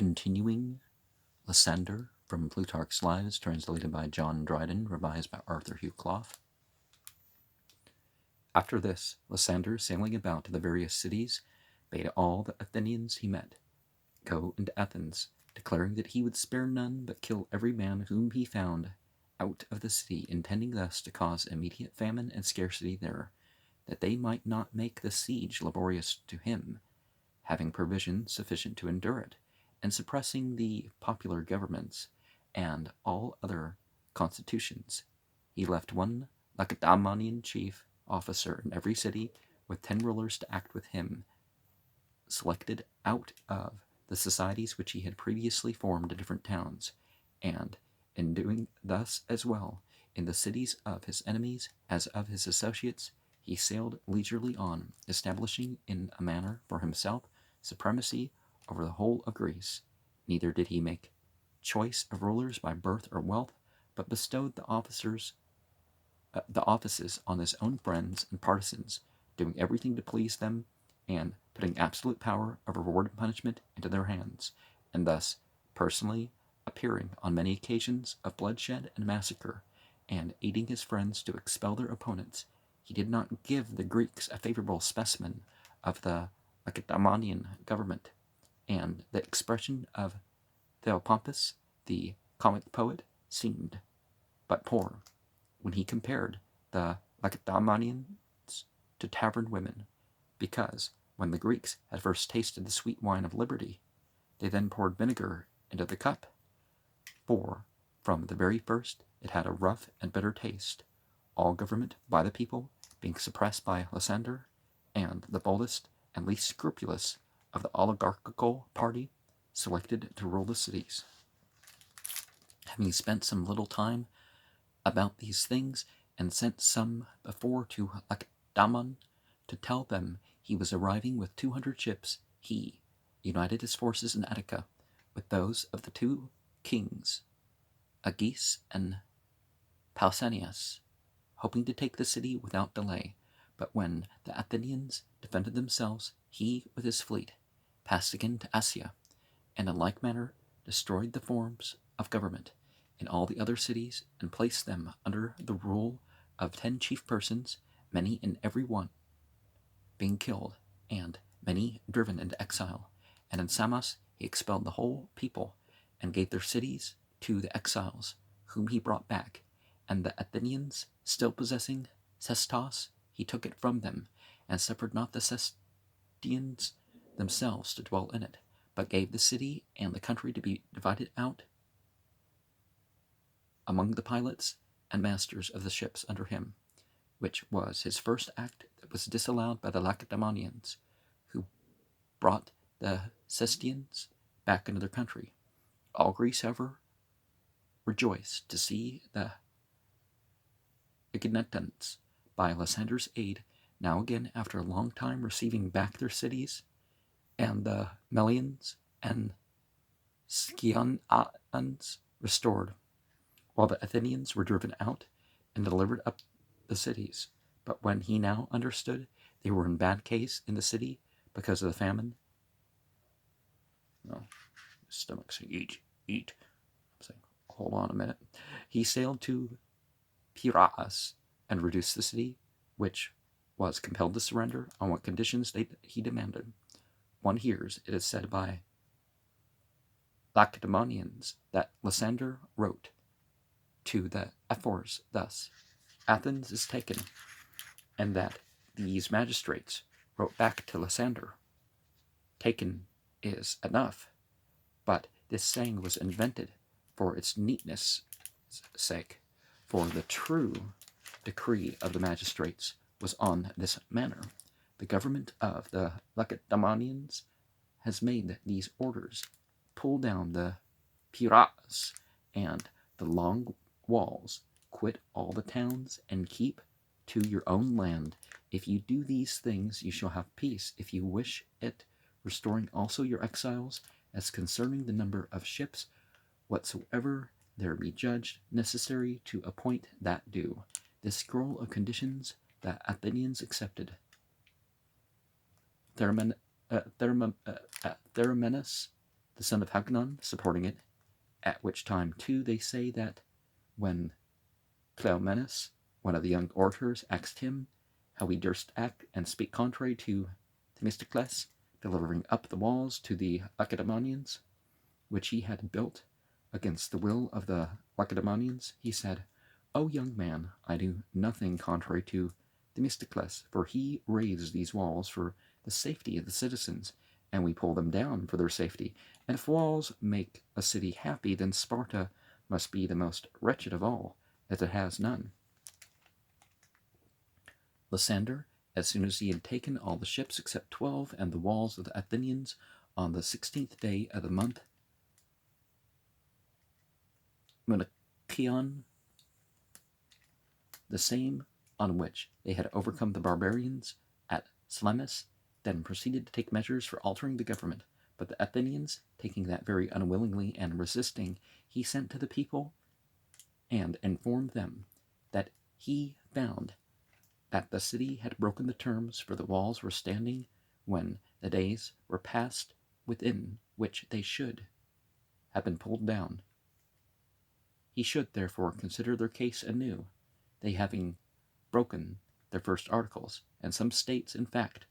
Continuing Lysander from Plutarch's Lives, translated by John Dryden, revised by Arthur Hugh Clough. After this, Lysander, sailing about the various cities, bade all the Athenians he met go into Athens, declaring that he would spare none, but kill every man whom he found out of the city, intending thus to cause immediate famine and scarcity there, that they might not make the siege laborious to him, having provision sufficient to endure it, and suppressing the popular governments and all other constitutions. He left one Lacedaemonian chief officer in every city, with 10 rulers to act with him, selected out of the societies which he had previously formed in different towns, and, in doing thus as well in the cities of his enemies as of his associates, he sailed leisurely on, establishing in a manner for himself supremacy over the whole of Greece. Neither did he make choice of rulers by birth or wealth, but bestowed the offices on his own friends and partisans, doing everything to please them, and putting absolute power of reward and punishment into their hands, and thus personally appearing on many occasions of bloodshed and massacre, and aiding his friends to expel their opponents. He did not give the Greeks a favorable specimen of the Lacedaemonian government, and the expression of Theopompus, the comic poet, seemed but poor when he compared the Lacedaemonians to tavern women, because when the Greeks had first tasted the sweet wine of liberty, they then poured vinegar into the cup, for from the very first it had a rough and bitter taste, all government by the people being suppressed by Lysander, and the boldest and least scrupulous of the oligarchical party selected to rule the cities. Having spent some little time about these things, and sent some before to Lacedaemon to tell them he was arriving with 200 ships, he united his forces in Attica with those of the 2 kings, Agis and Pausanias, hoping to take the city without delay. But when the Athenians defended themselves, he, with his fleet, passed again to Asia, and in like manner destroyed the forms of government in all the other cities, and placed them under the rule of 10 chief persons, many in every one being killed, and many driven into exile. And in Samos he expelled the whole people, and gave their cities to the exiles, whom he brought back. And the Athenians, still possessing Sestos, he took it from them, and suffered not the Sestians themselves to dwell in it, but gave the city and the country to be divided out among the pilots and masters of the ships under him, which was his first act that was disallowed by the Lacedaemonians, who brought the Sestians back into their country. All Greece, however, rejoiced to see the Aeginetans, by Lysander's aid, now again after a long time receiving back their cities, and the Melians and Scionans restored, while the Athenians were driven out and delivered up the cities. But when he now understood they were in bad case in the city because of the famine, his stomach saying, eat. I'm saying, hold on a minute. He sailed to Piraeus and reduced the city, which was compelled to surrender on what conditions he demanded. One hears, it is said by Lacedaemonians, that Lysander wrote to the Ephors thus: Athens is taken, and that these magistrates wrote back to Lysander, taken is enough, but this saying was invented for its neatness' sake, for the true decree of the magistrates was on this manner: the government of the Lacedaemonians has made these orders: pull down the Piraeus and the long walls, quit all the towns, and keep to your own land. If you do these things, you shall have peace. If you wish it, restoring also your exiles, as concerning the number of ships, whatsoever there be judged necessary to appoint that do. This scroll of conditions the Athenians accepted. Theramenus the son of Hagnon, supporting it, at which time too they say that when Cleomenes, one of the young orators, asked him how he durst act and speak contrary to Themistocles, delivering up the walls to the Lacedaemonians, which he had built against the will of the Lacedaemonians, he said, O young man, I do nothing contrary to Themistocles, for he raised these walls for the safety of the citizens, and we pull them down for their safety. And if walls make a city happy, then Sparta must be the most wretched of all, as it has none. Lysander, as soon as he had taken all the ships except 12 and the walls of the Athenians, on the 16th day of the month Monachion, the same on which they had overcome the barbarians at Salamis, then proceeded to take measures for altering the government. But the Athenians, taking that very unwillingly and resisting, he sent to the people and informed them that he found that the city had broken the terms, for the walls were standing when the days were past within which they should have been pulled down. He should therefore consider their case anew, they having broken their first articles, and some states, in fact,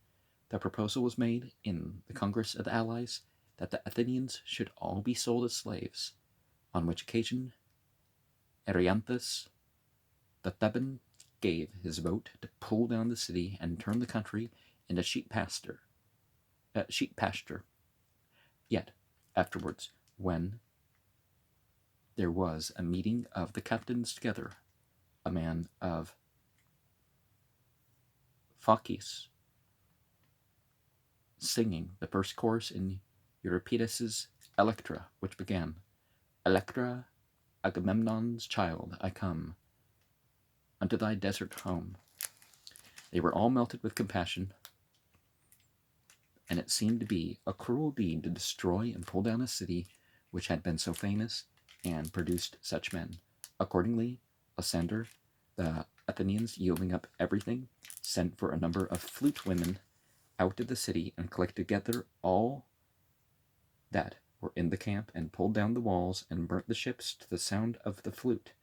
the proposal was made in the Congress of the Allies that the Athenians should all be sold as slaves, on which occasion Erianthus the Theban gave his vote to pull down the city and turn the country into sheep pasture. Yet afterwards, when there was a meeting of the captains together, a man of Phocis singing the first chorus in Euripides's Electra, which began, Electra, Agamemnon's child, I come unto thy desert home. They were all melted with compassion, and it seemed to be a cruel deed to destroy and pull down a city which had been so famous and produced such men. Accordingly, Lysander, the Athenians, yielding up everything, sent for a number of flute women out of the city and collected together all that were in the camp and pulled down the walls and burnt the ships to the sound of the flute,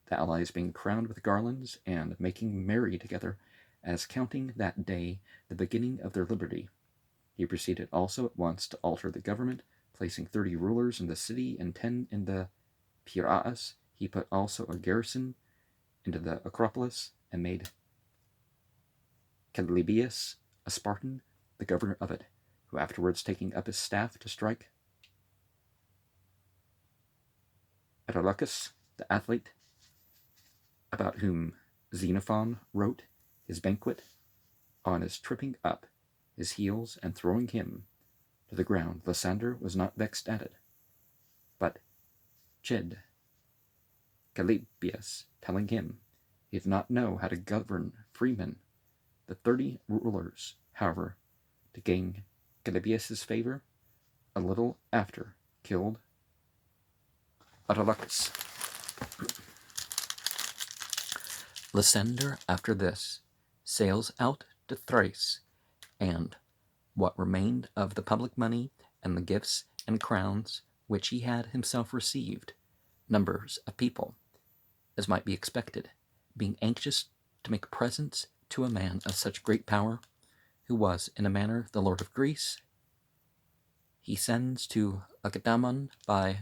the allies being crowned with garlands and making merry together, as counting that day the beginning of their liberty. He proceeded also at once to alter the government, placing 30 rulers in the city and 10 in the Piraeus. He put also a garrison into the Acropolis and made Calibius, a Spartan, the governor of it, who afterwards, taking up his staff to strike Autolycus, the athlete, about whom Xenophon wrote his banquet, on his tripping up his heels and throwing him to the ground, Lysander was not vexed at it, but chid Calibius, telling him he did not know how to govern freemen. The 30 rulers, however, to gain Calibius's favor, a little after killed Autolycus. Lysander, after this, sails out to Thrace, and what remained of the public money and the gifts and crowns which he had himself received, numbers of people, as might be expected, being anxious to make presents to a man of such great power, who was in a manner the lord of Greece, he sends to Lacedaemon by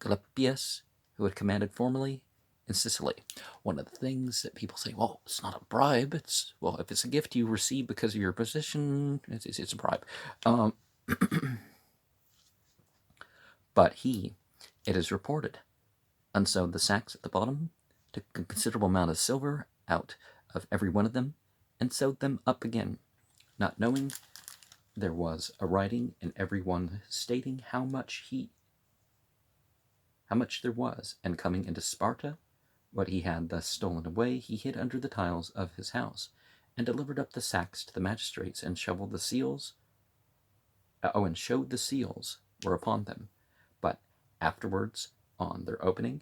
Galipius, who had commanded formerly in Sicily. One of the things that people say, well, it's not a bribe. It's, well, if it's a gift you receive because of your position, it's a bribe. But he, it is reported, unsewed the sacks at the bottom, took a considerable amount of silver out of every one of them, and sewed them up again, not knowing there was a writing in every one stating how much there was, and coming into Sparta, what he had thus stolen away, he hid under the tiles of his house, and delivered up the sacks to the magistrates, and showed the seals were upon them. But afterwards, on their opening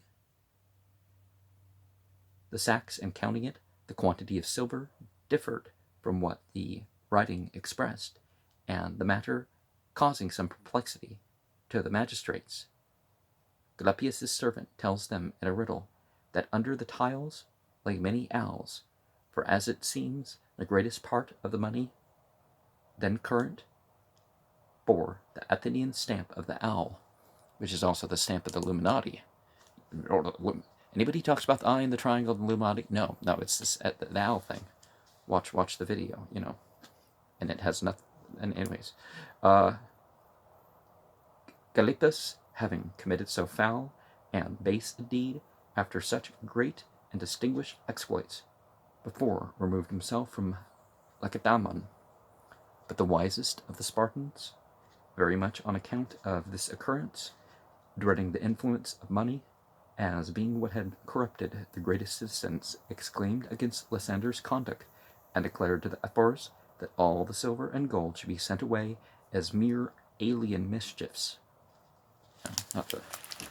the sacks and counting it, the quantity of silver differed from what the writing expressed, and the matter causing some perplexity to the magistrates. Galepius' servant tells them in a riddle that under the tiles lay many owls, for as it seems the greatest part of the money then current bore the Athenian stamp of the owl, which is also the stamp of the Illuminati. Anybody talks about the eye and the triangle of the Illuminati? No, it's this the owl thing. Watch the video, and it has nothing. And anyways, Galippus, having committed so foul and base a deed, after such great and distinguished exploits, before removed himself from Lacedaemon. But the wisest of the Spartans, very much on account of this occurrence, dreading the influence of money, as being what had corrupted the greatest citizens, exclaimed against Lysander's conduct, and declared to the ephors that all the silver and gold should be sent away as mere alien mischiefs. Not the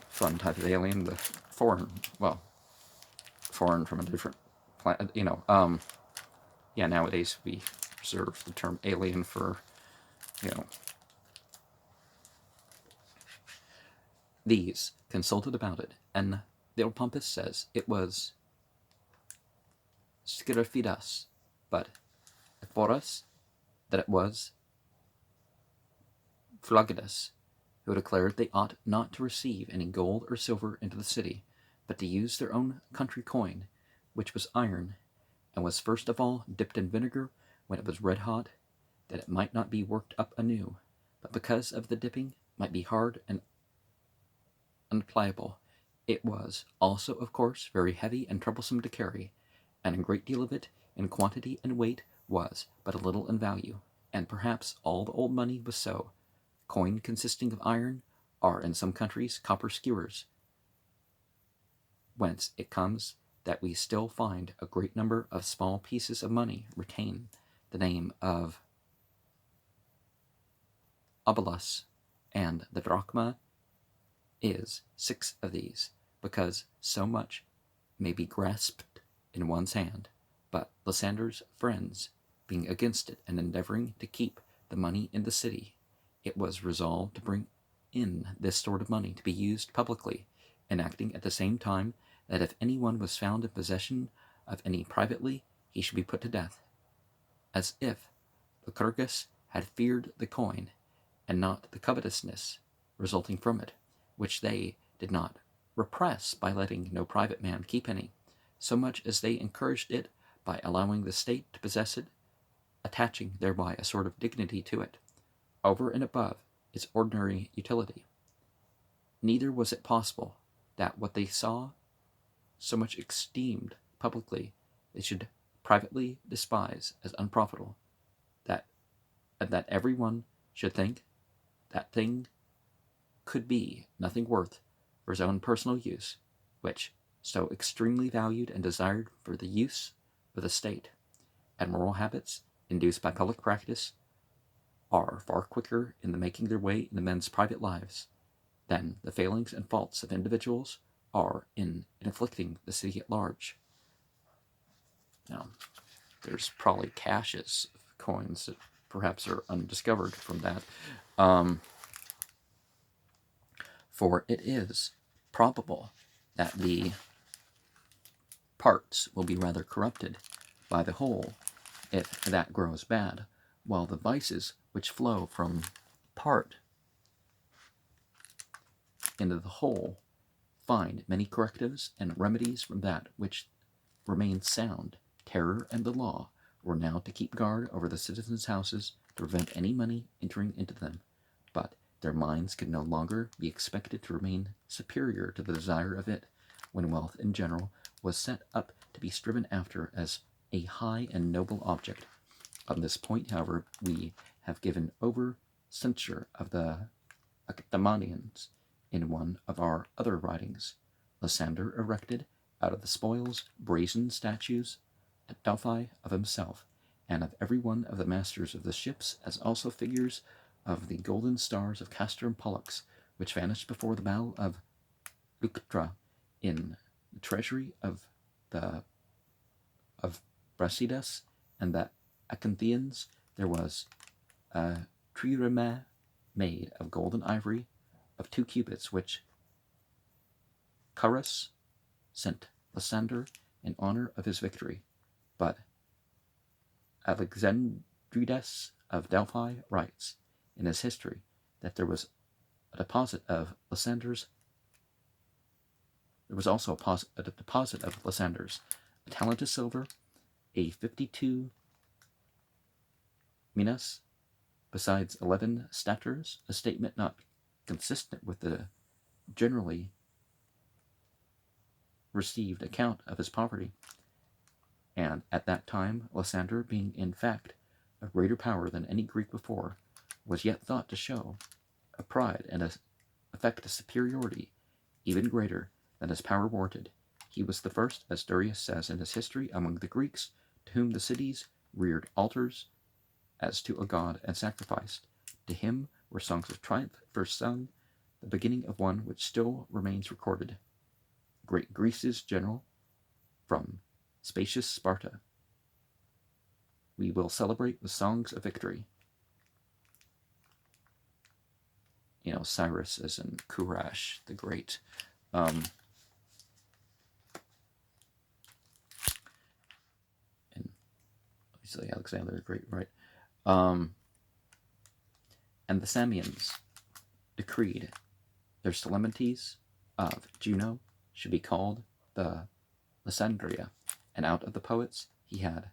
fun type of alien, the foreign from a different planet, nowadays we reserve the term alien for, These consulted about it, and Theopompus says it was Sciraphidas, but Ephorus that it was Phlogidas, who declared they ought not to receive any gold or silver into the city, but to use their own country coin, which was iron, and was first of all dipped in vinegar when it was red hot, that it might not be worked up anew, but because of the dipping might be hard and unpliable. It was also, of course, very heavy and troublesome to carry, and a great deal of it, in quantity and weight, was but a little in value, and perhaps all the old money was so. Coin consisting of iron are in some countries copper skewers, whence it comes that we still find a great number of small pieces of money retain the name of obolus, and the drachma is 6 of these, because so much may be grasped in one's hand. But Lysander's friends being against it, and endeavoring to keep the money in the city, it was resolved to bring in this sort of money to be used publicly, enacting at the same time that if any one was found in possession of any privately, he should be put to death, as if Lycurgus had feared the coin, and not the covetousness resulting from it, which they did not repress by letting no private man keep any, so much as they encouraged it by allowing the state to possess it, attaching thereby a sort of dignity to it, over and above its ordinary utility. Neither was it possible that what they saw so much esteemed publicly they should privately despise as unprofitable, and that every one should think that thing could be nothing worth for his own personal use, which so extremely valued and desired for the use of the state. And moral habits, induced by public practice, are far quicker in the making their way into men's private lives than the failings and faults of individuals are in afflicting the city at large. Now, there's probably caches of coins that perhaps are undiscovered from that. For it is probable that the parts will be rather corrupted by the whole, if that grows bad, while the vices which flow from part into the whole find many correctives and remedies from that which remains sound. Terror and the law were now to keep guard over the citizens' houses to prevent any money entering into them, but their minds could no longer be expected to remain superior to the desire of it, when wealth in general was set up to be striven after as a high and noble object. On this point, however, we have given over censure of the Achaemenians in one of our other writings. Lysander erected, out of the spoils, brazen statues at Delphi of himself, and of every one of the masters of the ships, as also figures of the golden stars of Castor and Pollux, which vanished before the battle of Leuctra. In the treasury of Brasidas and the Acanthians there was a trireme made of gold and ivory of 2 cubits, which Carus sent Lysander in honor of his victory. But Alexandrides of Delphi writes in his history that there was a deposit of Lysander's. There was also a deposit of Lysander's, a talent of silver, a 52 minas, besides 11 staters, a statement not consistent with the generally received account of his poverty. And at that time, Lysander, being in fact a greater power than any Greek before, was yet thought to show a pride and affect a superiority even greater than his power warranted. He was the first, as Durius says in his history, among the Greeks, to whom the cities reared altars as to a god and sacrificed. To him were songs of triumph first sung, the beginning of one which still remains recorded. Great Greece's general, from spacious Sparta, we will celebrate with songs of victory. Cyrus as in Kurash the Great. And obviously Alexander the Great, right? And the Samians decreed their solemnities of Juno should be called the Lysandria, and out of the poets he had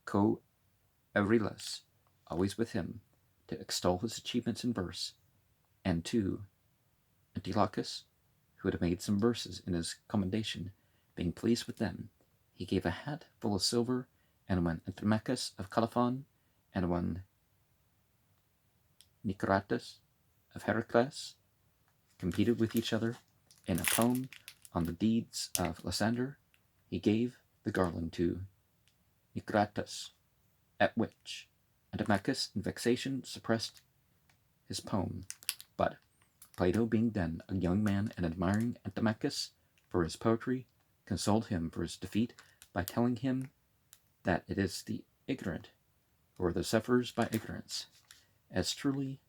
Coerilus always with him to extol his achievements in verse, and to Antilochus, who had made some verses in his commendation, being pleased with them, he gave a hat full of silver, and when Anthimachus of Colophon, and when Niceratus of Heracles competed with each other in a poem on the deeds of Lysander, he gave the garland to Niceratus, at which Antimachus in vexation suppressed his poem. But Plato, being then a young man and admiring Antimachus for his poetry, consoled him for his defeat by telling him that it is the ignorant who are the sufferers by ignorance, as truly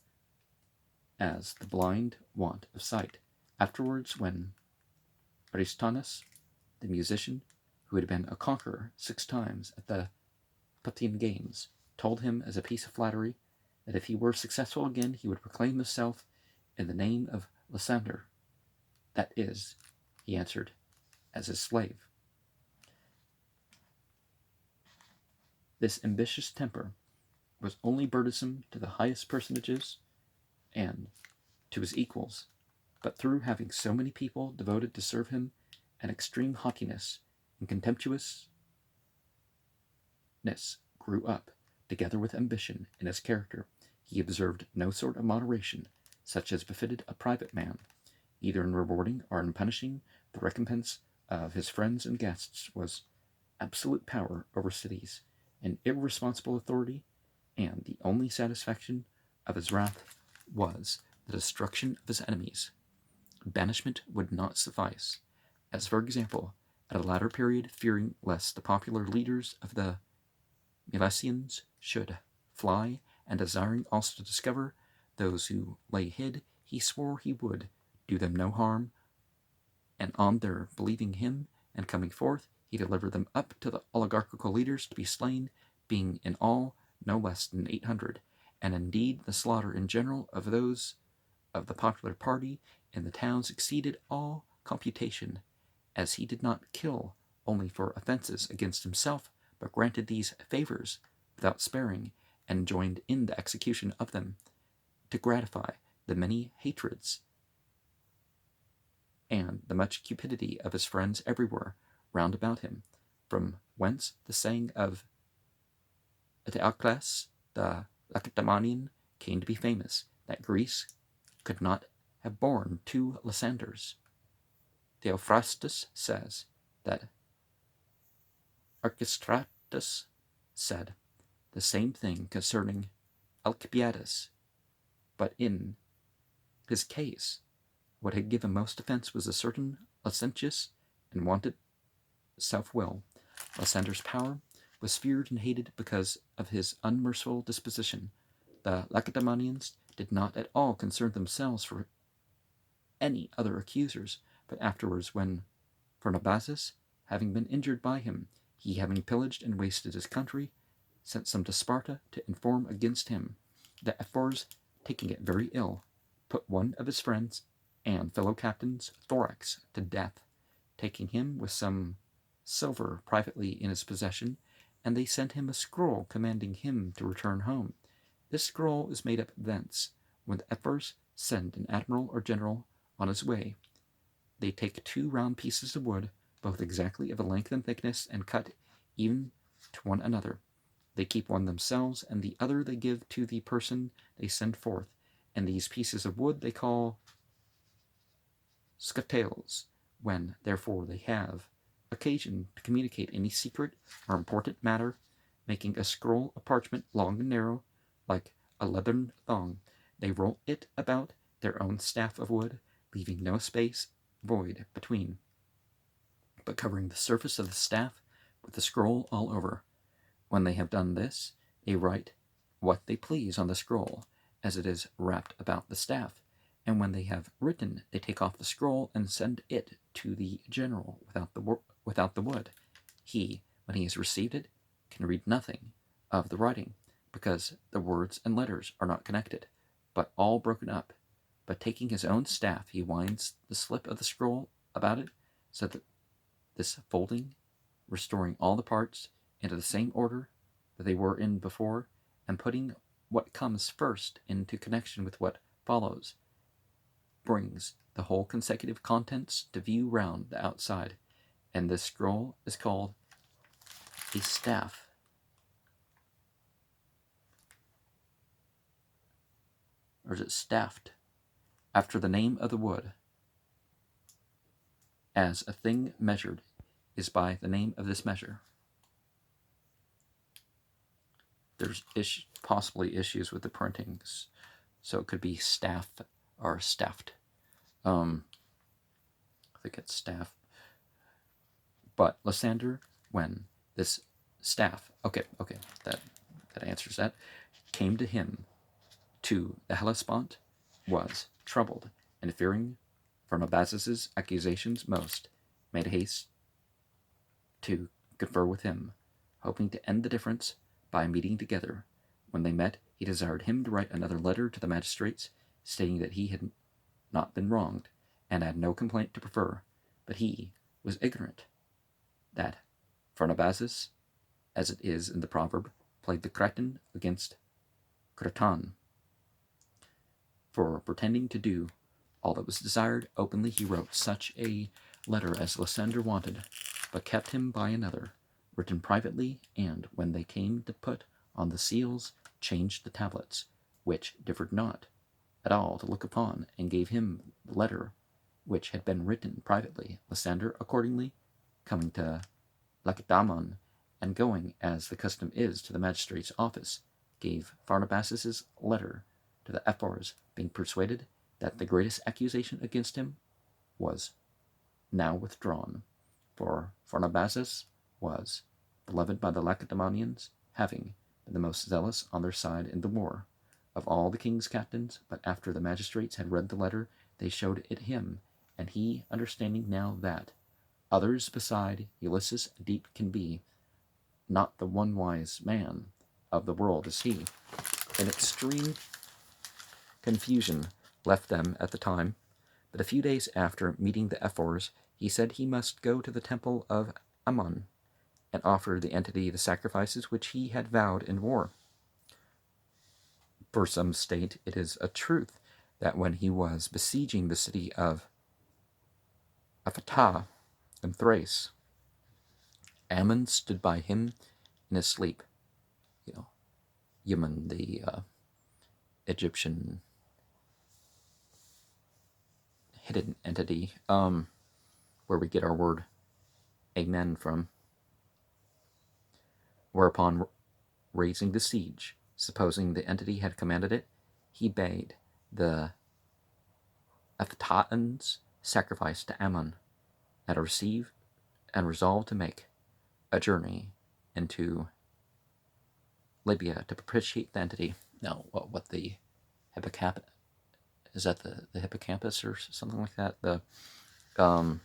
as the blind want of sight. Afterwards, when Aristonus, the musician, who had been a conqueror 6 times at the Pythian Games, told him as a piece of flattery that if he were successful again he would proclaim himself in the name of Lysander. That is, he answered, as his slave. This ambitious temper was only burdensome to the highest personages and to his equals, but through having so many people devoted to serve him, an extreme haughtiness and contemptuousness grew up, together with ambition, in his character. He observed no sort of moderation, such as befitted a private man, either in rewarding or in punishing. The recompense of his friends and guests was absolute power over cities, and irresponsible authority, and the only satisfaction of his wrath was the destruction of his enemies. Banishment would not suffice, as for example, at a later period, fearing lest the popular leaders of the Milesians should fly, and desiring also to discover those who lay hid, he swore he would do them no harm, and on their believing him and coming forth, he delivered them up to the oligarchical leaders to be slain, being in all no less than 800, and indeed the slaughter in general of those of the popular party in the towns exceeded all computation, as he did not kill only for offences against himself, but granted these favours without sparing, and joined in the execution of them, to gratify the many hatreds and the much cupidity of his friends everywhere round about him, from whence the saying of Eteocles the Lacedaemonian came to be famous, that Greece could not have borne 2 Lysanders. Theophrastus says that Archistratus said the same thing concerning Alcibiades, but in his case what had given most offence was a certain licentious and wanted self-will. Lysander's power was feared and hated because of his unmerciful disposition. The Lacedaemonians did not at all concern themselves for any other accusers, but afterwards, when Pharnabazus, having been injured by him, he having pillaged and wasted his country, sent some to Sparta to inform against him, the ephors, taking it very ill, put one of his friends and fellow captains, Thorax, to death, taking him with some silver privately in his possession, and they sent him a scroll commanding him to return home. This scroll is made up thence. When the ephors send an admiral or general on his way, they take 2 round pieces of wood, both exactly of a length and thickness, and cut even to one another. They keep one themselves, and the other they give to the person they send forth, and these pieces of wood they call scutales. When, therefore, they have occasion to communicate any secret or important matter, making a scroll of parchment long and narrow, like a leathern thong, they roll it about their own staff of wood, leaving no space void between, but covering the surface of the staff with the scroll all over. When they have done this, they write what they please on the scroll, as it is wrapped about the staff, and when they have written, they take off the scroll and send it to the general without the wood. He, when he has received it, can read nothing of the writing, because the words and letters are not connected, but all broken up. But taking his own staff, he winds the slip of the scroll about it, so that this folding, restoring all the parts into the same order that they were in before, and putting what comes first into connection with what follows, brings the whole consecutive contents to view round the outside, and this scroll is called a staff. Or is it staffed? After the name of the wood, as a thing measured is by the name of this measure. There's possibly issues with the printings, so it could be staff or staffed. I think it's staff. But Lysander, when this staff, that answers that, came to him, to the Hellespont, was troubled, and fearing Pharnabazus' accusations most, made haste to confer with him, hoping to end the difference by meeting together. When they met, he desired him to write another letter to the magistrates, stating that he had not been wronged, and had no complaint to prefer, but he was ignorant that Pharnabazus, as it is in the proverb, played the Cretan against Cretan. For pretending to do all that was desired, openly he wrote such a letter as Lysander wanted, but kept him by another, written privately, and, when they came to put on the seals, changed the tablets, which differed not at all to look upon, and gave him the letter which had been written privately. Lysander, accordingly, coming to Lacedaemon, and going, as the custom is, to the magistrate's office, gave Pharnabazus' letter to the ephors, being persuaded that the greatest accusation against him was now withdrawn. For Pharnabazus was beloved by the Lacedaemonians, having been the most zealous on their side in the war of all the king's captains. But after the magistrates had read the letter, they showed it him, and he, understanding now that others beside Ulysses deep can be, not the one wise man of the world is he, in extreme confusion left them at the time. But a few days after meeting the ephors, he said he must go to the temple of Ammon and offer the entity the sacrifices which he had vowed in war. For some state it is a truth that when he was besieging the city of Ephatah in Thrace, Ammon stood by him in his sleep. Yemen, the Egyptian hidden entity, where we get our word amen from. Whereupon, raising the siege, supposing the entity had commanded it, he bade the Ephatahans sacrifice to Ammon, and resolved to make a journey into Libya to propitiate the entity. Now, what they hippocampus. Is that the hippocampus or something like that? The um,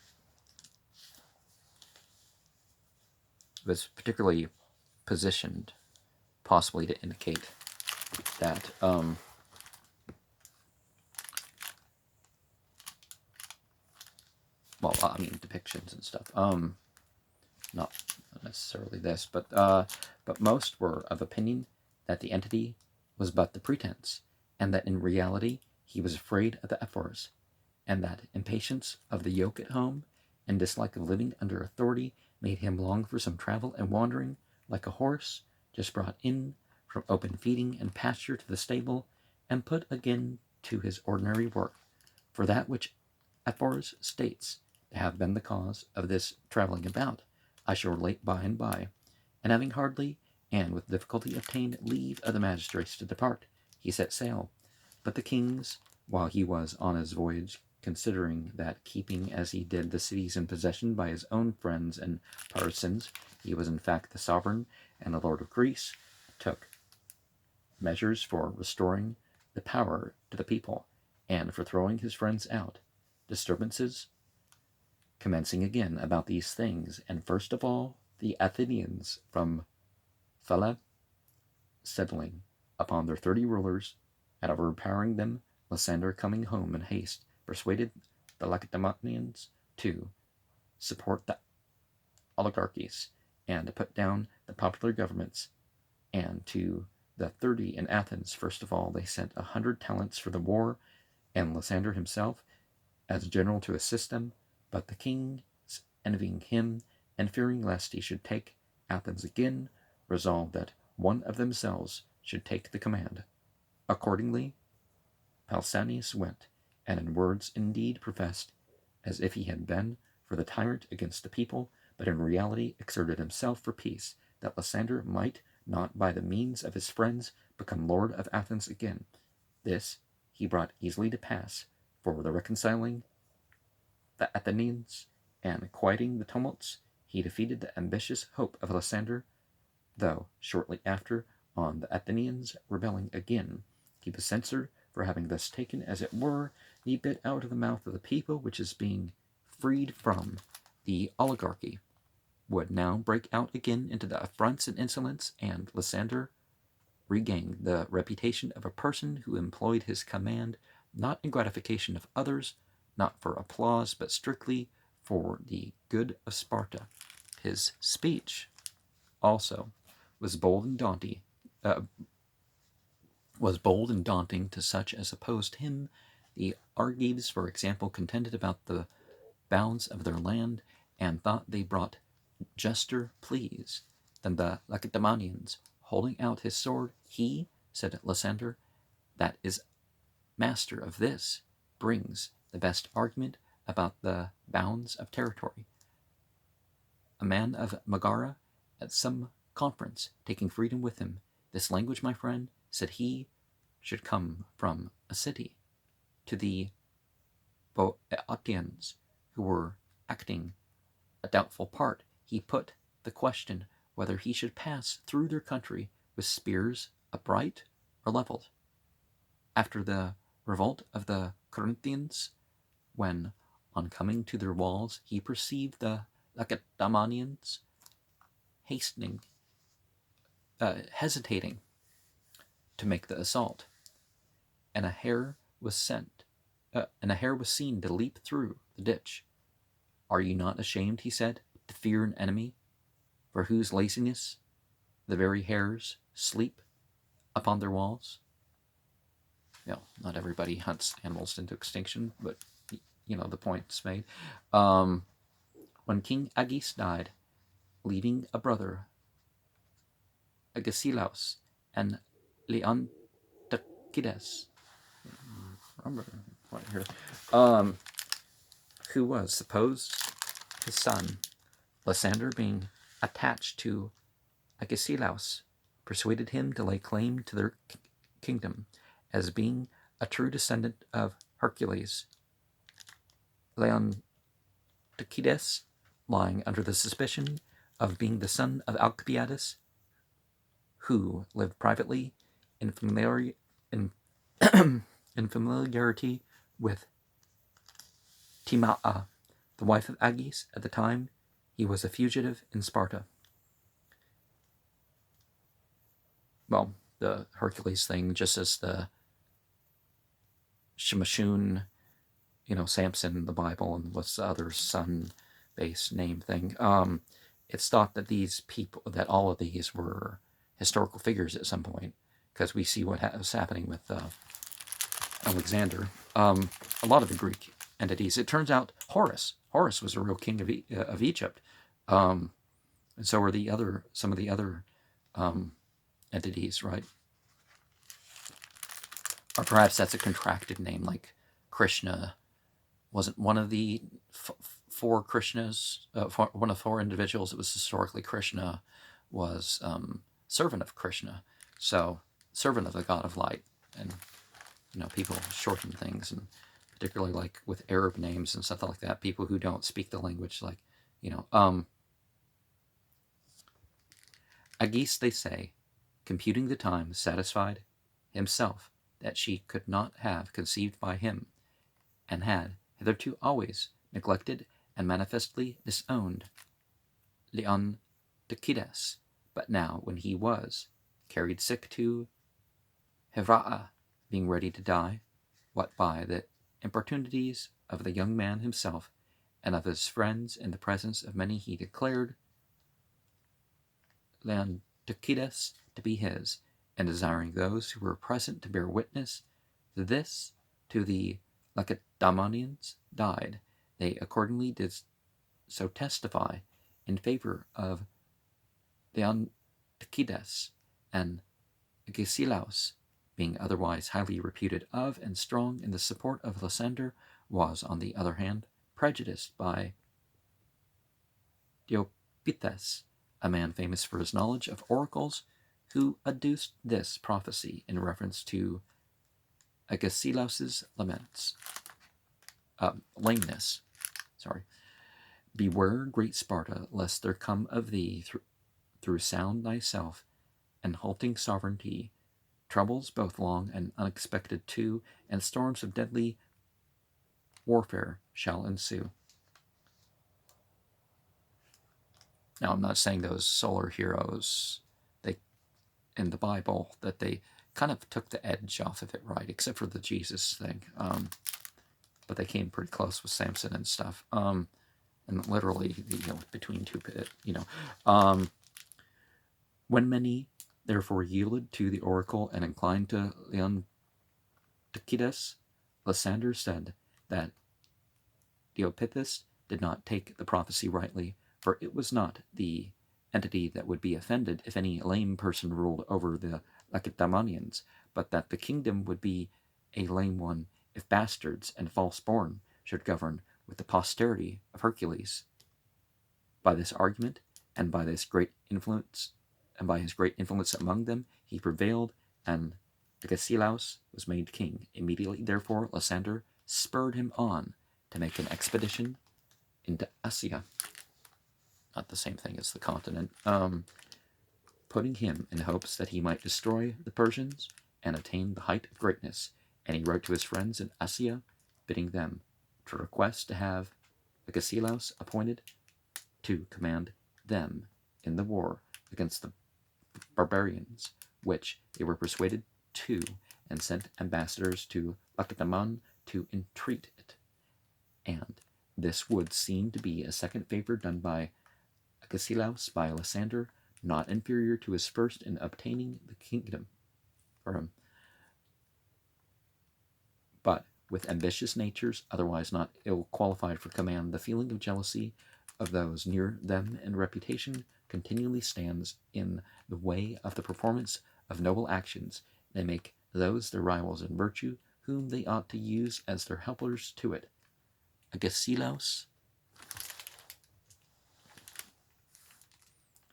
was particularly positioned, possibly to indicate that well, I mean depictions and stuff. Not necessarily this, but most were of opinion that the entity was but the pretense, and that in reality he was afraid of the ephors, and that impatience of the yoke at home and dislike of living under authority made him long for some travel and wandering, like a horse just brought in from open feeding and pasture to the stable, and put again to his ordinary work. For that which Ephors states to have been the cause of this travelling about, I shall relate by and by. And having hardly and with difficulty obtained leave of the magistrates to depart, he set sail. But the kings, while he was on his voyage, considering that keeping as he did the cities in possession by his own friends and partisans, he was in fact the sovereign and the lord of Greece, took measures for restoring the power to the people, and for throwing his friends out. Disturbances commencing again about these things, and first of all the Athenians from Phila settling upon their 30 rulers, and overpowering them, Lysander coming home in haste, persuaded the Lacedaemonians to support the oligarchies, and to put down the popular governments, and to the 30 in Athens, first of all, they sent 100 talents for the war, and Lysander himself as general to assist them, but the kings, envying him, and fearing lest he should take Athens again, resolved that one of themselves should take the command. Accordingly, Pausanias went, and in words indeed professed as if he had been for the tyrant against the people, but in reality exerted himself for peace, that Lysander might not by the means of his friends become lord of Athens again. This he brought easily to pass, for the reconciling the Athenians and quieting the tumults, he defeated the ambitious hope of Lysander, though shortly after, on the Athenians rebelling again, he was censured for having thus taken, as it were, the bit out of the mouth of the people which is being freed from the oligarchy, would now break out again into the affronts and insolence, and Lysander regained the reputation of a person who employed his command not in gratification of others, not for applause, but strictly for the good of Sparta. His speech also was bold and daunting to such as opposed him. The Argives, for example, contended about the bounds of their land, and thought they brought juster pleas than the Lacedaemonians. Holding out his sword, he, said Lysander, that is master of this, brings the best argument about the bounds of territory. A man of Megara, at some conference, taking freedom with him, this language, my friend, said he, should come from a city. To the Boeotians, who were acting a doubtful part, he put the question whether he should pass through their country with spears upright or leveled. After the revolt of the Corinthians, when, on coming to their walls, he perceived the Lacedaemonians hesitating to make the assault, and a hare was seen to leap through the ditch. Are you not ashamed, he said, to fear an enemy, for whose laziness the very hares sleep upon their walls? Not everybody hunts animals into extinction, but the point's made. When King Agis died, leaving a brother, Agesilaus, and Leontychides, who was supposed his son, Lysander, being attached to Agesilaus, persuaded him to lay claim to their kingdom, as being a true descendant of Hercules. Leontychides, lying under the suspicion of being the son of Alcibiades, who lived privately in In familiarity with Tima'a, the wife of Agis, at the time he was a fugitive in Sparta. Well, the Hercules thing, just as the Shemashun, Samson in the Bible, and what's the other son-based name thing. It's thought that that all of these were historical figures at some point, because we see what was happening with Alexander. A lot of the Greek entities. It turns out Horus was a real king of Egypt, and so were some of the other entities, right? Or perhaps that's a contracted name, like Krishna wasn't one of the four Krishnas. One of four individuals that was historically Krishna was servant of Krishna, so servant of the god of light. And people shorten things, and particularly like with Arab names and stuff like that, people who don't speak the language, like Agis, they say, computing the time, satisfied himself that she could not have conceived by him, and had hitherto always neglected and manifestly disowned Leontychides. But now, when he was carried sick to Hera'a, being ready to die, what by the importunities of the young man himself and of his friends in the presence of many he declared Leontychides to be his, and desiring those who were present to bear witness this to the Lacedaemonians died, they accordingly did so testify in favor of Leontychides, and Agesilaus, being otherwise highly reputed of and strong in the support of Lysander, was, on the other hand, prejudiced by Diopithes, a man famous for his knowledge of oracles, who adduced this prophecy in reference to Agesilaus's lameness. Beware, great Sparta, lest there come of thee through sound thyself and halting sovereignty troubles both long and unexpected too, and storms of deadly warfare shall ensue. Now, I'm not saying those solar heroes, in the Bible, that they kind of took the edge off of it, right? Except for the Jesus thing. But they came pretty close with Samson and stuff. And literally, between two pit, when many therefore yielded to the oracle and inclined to Leontychides, Lysander said that Diopithes did not take the prophecy rightly, for it was not the entity that would be offended if any lame person ruled over the Lacedaemonians, but that the kingdom would be a lame one if bastards and false-born should govern with the posterity of Hercules. By this argument, and by his great influence among them, he prevailed, and Agesilaus was made king. Immediately, therefore, Lysander spurred him on to make an expedition into Asia. Not the same thing as the continent. Putting him in hopes that he might destroy the Persians and attain the height of greatness. And he wrote to his friends in Asia, bidding them to request to have Agesilaus appointed to command them in the war against the barbarians, which they were persuaded to, and sent ambassadors to Lacedaemon to entreat it. And this would seem to be a second favor done by Agesilaus by Lysander, not inferior to his first in obtaining the kingdom for him. But with ambitious natures, otherwise not ill qualified for command, the feeling of jealousy of those near them and reputation continually stands in the way of the performance of noble actions. They make those their rivals in virtue, whom they ought to use as their helpers to it. Agesilaus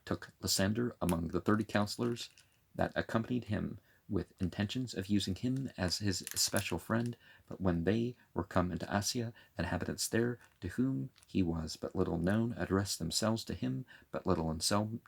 took Lysander among the 30 counselors that accompanied him, with intentions of using him as his especial friend, but when they were come into Asia, the inhabitants there, to whom he was but little known, addressed themselves to him but little and seldom,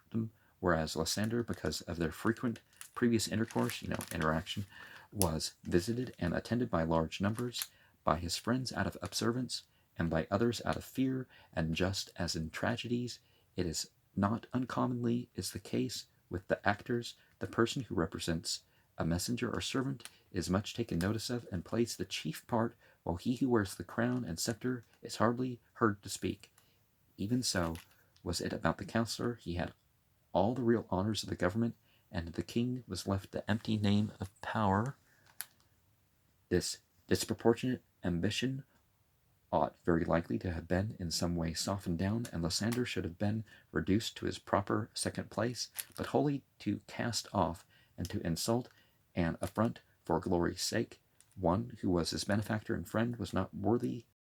whereas Lysander, because of their frequent previous intercourse, interaction, was visited and attended by large numbers, by his friends out of observance, and by others out of fear, and just as in tragedies, it is not uncommonly is the case with the actors, the person who represents a messenger or servant is much taken notice of and plays the chief part, while he who wears the crown and scepter is hardly heard to speak. Even so was it about the counsellor. He had all the real honors of the government, and the king was left the empty name of power. This disproportionate ambition ought very likely to have been in some way softened down, and Lysander should have been reduced to his proper second place, but wholly to cast off and to insult and affront for glory's sake one who was his benefactor and friend was not worthy